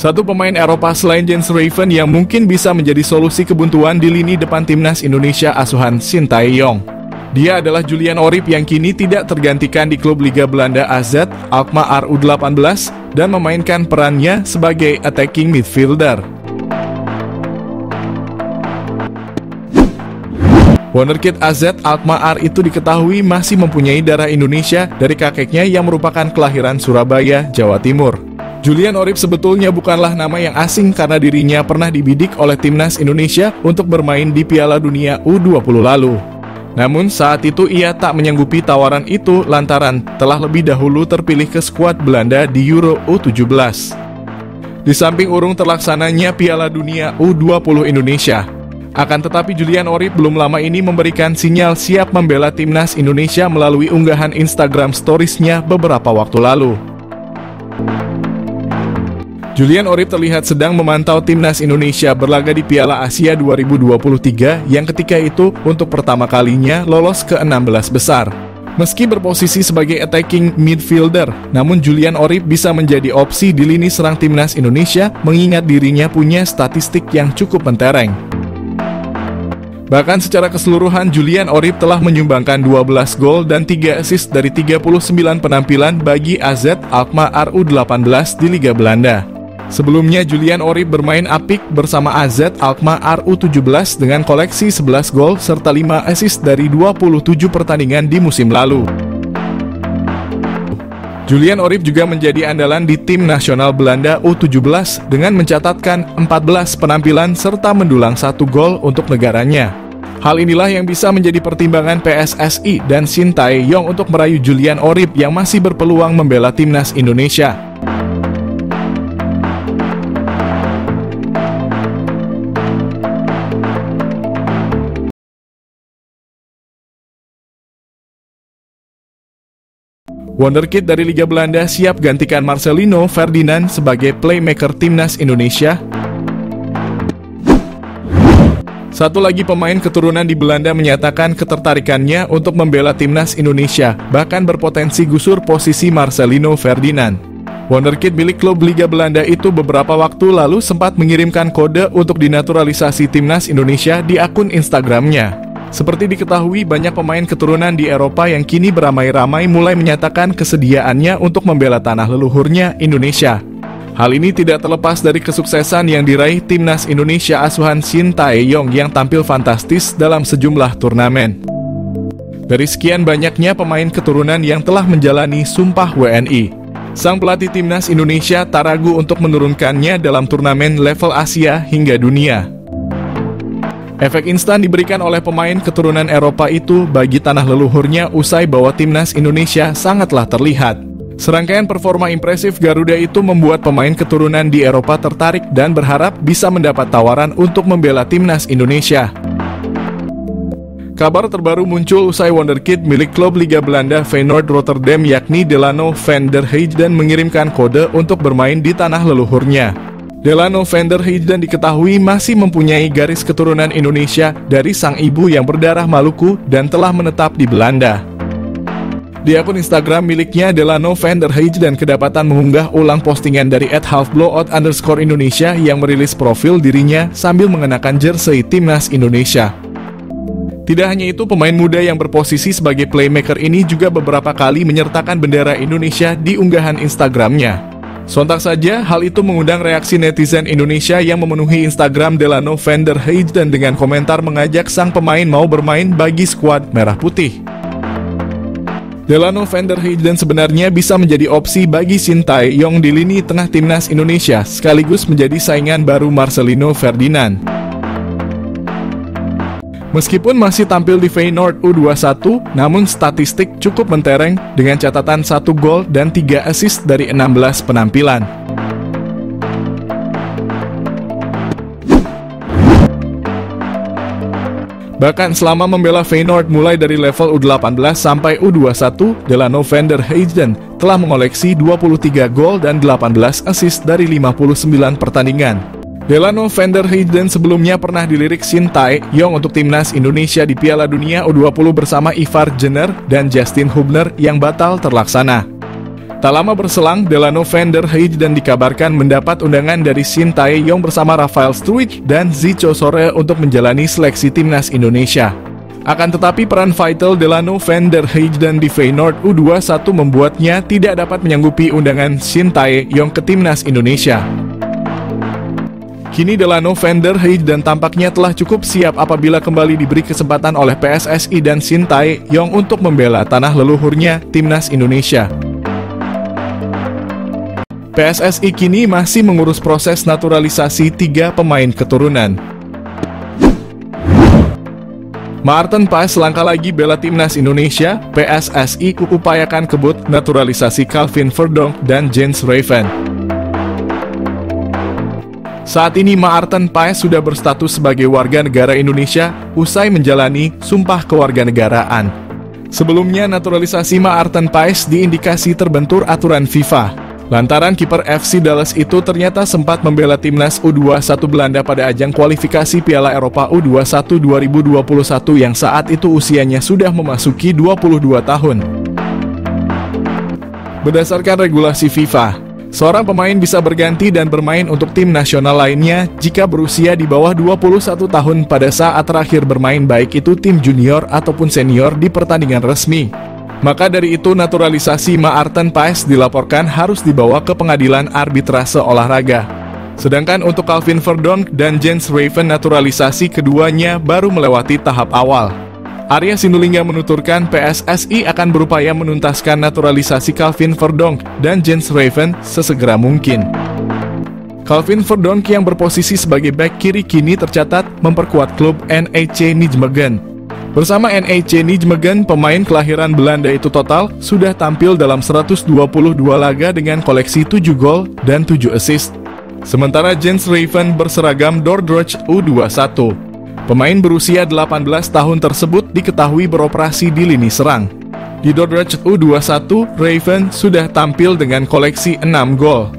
Satu pemain Eropa selain Jens Raven yang mungkin bisa menjadi solusi kebuntuan di lini depan timnas Indonesia asuhan Shin Tae-yong. Dia adalah Julian Orip yang kini tidak tergantikan di klub Liga Belanda AZ Alkmaar U18 dan memainkan perannya sebagai attacking midfielder. Wonderkid AZ Alkmaar itu diketahui masih mempunyai darah Indonesia dari kakeknya yang merupakan kelahiran Surabaya, Jawa Timur. Julian Orip sebetulnya bukanlah nama yang asing karena dirinya pernah dibidik oleh timnas Indonesia untuk bermain di Piala Dunia U20 lalu. Namun saat itu ia tak menyanggupi tawaran itu lantaran telah lebih dahulu terpilih ke skuad Belanda di Euro U17. Di samping urung terlaksananya Piala Dunia U20 Indonesia. Akan tetapi Julian Orip belum lama ini memberikan sinyal siap membela timnas Indonesia melalui unggahan Instagram Stories-nya beberapa waktu lalu. Julian Orip terlihat sedang memantau timnas Indonesia berlaga di Piala Asia 2023 yang ketika itu untuk pertama kalinya lolos ke 16 besar. Meski berposisi sebagai attacking midfielder, namun Julian Orip bisa menjadi opsi di lini serang timnas Indonesia mengingat dirinya punya statistik yang cukup mentereng. Bahkan secara keseluruhan Julian Orip telah menyumbangkan 12 gol dan 3 assist dari 39 penampilan bagi AZ Alkmaar U18 di Liga Belanda. Sebelumnya Julian Orip bermain apik bersama AZ Alkmaar U17 dengan koleksi 11 gol serta 5 assist dari 27 pertandingan di musim lalu. Julian Orip juga menjadi andalan di tim nasional Belanda U17 dengan mencatatkan 14 penampilan serta mendulang 1 gol untuk negaranya. Hal inilah yang bisa menjadi pertimbangan PSSI dan Shin Tae-yong untuk merayu Julian Orip yang masih berpeluang membela timnas Indonesia. Wonderkid dari Liga Belanda siap gantikan Marcelino Ferdinand sebagai playmaker timnas Indonesia. Satu lagi pemain keturunan di Belanda menyatakan ketertarikannya untuk membela timnas Indonesia, bahkan berpotensi gusur posisi Marcelino Ferdinand. Wonderkid milik klub Liga Belanda itu beberapa waktu lalu sempat mengirimkan kode untuk dinaturalisasi timnas Indonesia di akun Instagramnya. Seperti diketahui, banyak pemain keturunan di Eropa yang kini beramai-ramai mulai menyatakan kesediaannya untuk membela tanah leluhurnya, Indonesia. Hal ini tidak terlepas dari kesuksesan yang diraih timnas Indonesia asuhan Shin Tae-yong yang tampil fantastis dalam sejumlah turnamen. Dari sekian banyaknya pemain keturunan yang telah menjalani Sumpah WNI, sang pelatih timnas Indonesia tak ragu untuk menurunkannya dalam turnamen level Asia hingga dunia. Efek instan diberikan oleh pemain keturunan Eropa itu bagi tanah leluhurnya usai bahwa timnas Indonesia sangatlah terlihat. Serangkaian performa impresif Garuda itu membuat pemain keturunan di Eropa tertarik dan berharap bisa mendapat tawaran untuk membela timnas Indonesia. Kabar terbaru muncul usai Wonderkid milik klub Liga Belanda Feyenoord Rotterdam yakni Delano van der Heijden mengirimkan kode untuk bermain di tanah leluhurnya. Delano van der Heijden diketahui masih mempunyai garis keturunan Indonesia dari sang ibu yang berdarah Maluku dan telah menetap di Belanda. Di akun Instagram miliknya, Delano van der Heijden kedapatan mengunggah ulang postingan dari @halfblowout_Indonesia yang merilis profil dirinya sambil mengenakan jersey timnas Indonesia. Tidak hanya itu, pemain muda yang berposisi sebagai playmaker ini juga beberapa kali menyertakan bendera Indonesia di unggahan Instagramnya. Sontak saja, hal itu mengundang reaksi netizen Indonesia yang memenuhi Instagram Delano van der Heijden dengan komentar mengajak sang pemain mau bermain bagi skuad Merah Putih. Delano van der Heijden sebenarnya bisa menjadi opsi bagi Shin Tae-yong di lini tengah timnas Indonesia, sekaligus menjadi saingan baru Marcelino Ferdinand. Meskipun masih tampil di Feyenoord U21, namun statistik cukup mentereng dengan catatan 1 gol dan 3 assist dari 16 penampilan. Bahkan selama membela Feyenoord mulai dari level U18 sampai U21, Delano van der Heijden telah mengoleksi 23 gol dan 18 assist dari 59 pertandingan. Delano van der Heijden sebelumnya pernah dilirik Shin Tae-yong untuk timnas Indonesia di Piala Dunia U20 bersama Ivar Jenner dan Justin Hubner yang batal terlaksana. Tak lama berselang, Delano van der Heijden dikabarkan mendapat undangan dari Shin Tae-yong bersama Rafael Struijk dan Zico Sore untuk menjalani seleksi timnas Indonesia. Akan tetapi peran vital Delano van der Heijden di Feyenoord U21 membuatnya tidak dapat menyanggupi undangan Shin Tae-yong ke timnas Indonesia. Kini Delano van der Heijden tampaknya telah cukup siap apabila kembali diberi kesempatan oleh PSSI dan Shin Tae-yong untuk membela tanah leluhurnya, timnas Indonesia. PSSI kini masih mengurus proses naturalisasi 3 pemain keturunan. Maarten Paes langkah lagi bela timnas Indonesia. PSSI upayakan kebut naturalisasi Calvin Verdonk dan Jens Raven. Saat ini Maarten Paes sudah berstatus sebagai warga negara Indonesia usai menjalani sumpah kewarganegaraan. Sebelumnya naturalisasi Maarten Paes diindikasi terbentur aturan FIFA. Lantaran kiper FC Dallas itu ternyata sempat membela timnas U21 Belanda pada ajang kualifikasi Piala Eropa U21 2021 yang saat itu usianya sudah memasuki 22 tahun. Berdasarkan regulasi FIFA, seorang pemain bisa berganti dan bermain untuk tim nasional lainnya jika berusia di bawah 21 tahun pada saat terakhir bermain, baik itu tim junior ataupun senior di pertandingan resmi. Maka dari itu naturalisasi Maarten Paes dilaporkan harus dibawa ke pengadilan arbitrase olahraga. Sedangkan untuk Calvin Verdonk dan Jens Raven naturalisasi keduanya baru melewati tahap awal. Arya Sinulinga menuturkan PSSI akan berupaya menuntaskan naturalisasi Calvin Verdonk dan Jens Raven sesegera mungkin. Calvin Verdonk yang berposisi sebagai bek kiri kini tercatat memperkuat klub NEC Nijmegen. Bersama NEC Nijmegen, pemain kelahiran Belanda itu total sudah tampil dalam 122 laga dengan koleksi 7 gol dan 7 assist. Sementara Jens Raven berseragam Dordrecht U21. Pemain berusia 18 tahun tersebut diketahui beroperasi di lini serang. Di Dordrecht U21, Raven sudah tampil dengan koleksi 6 gol.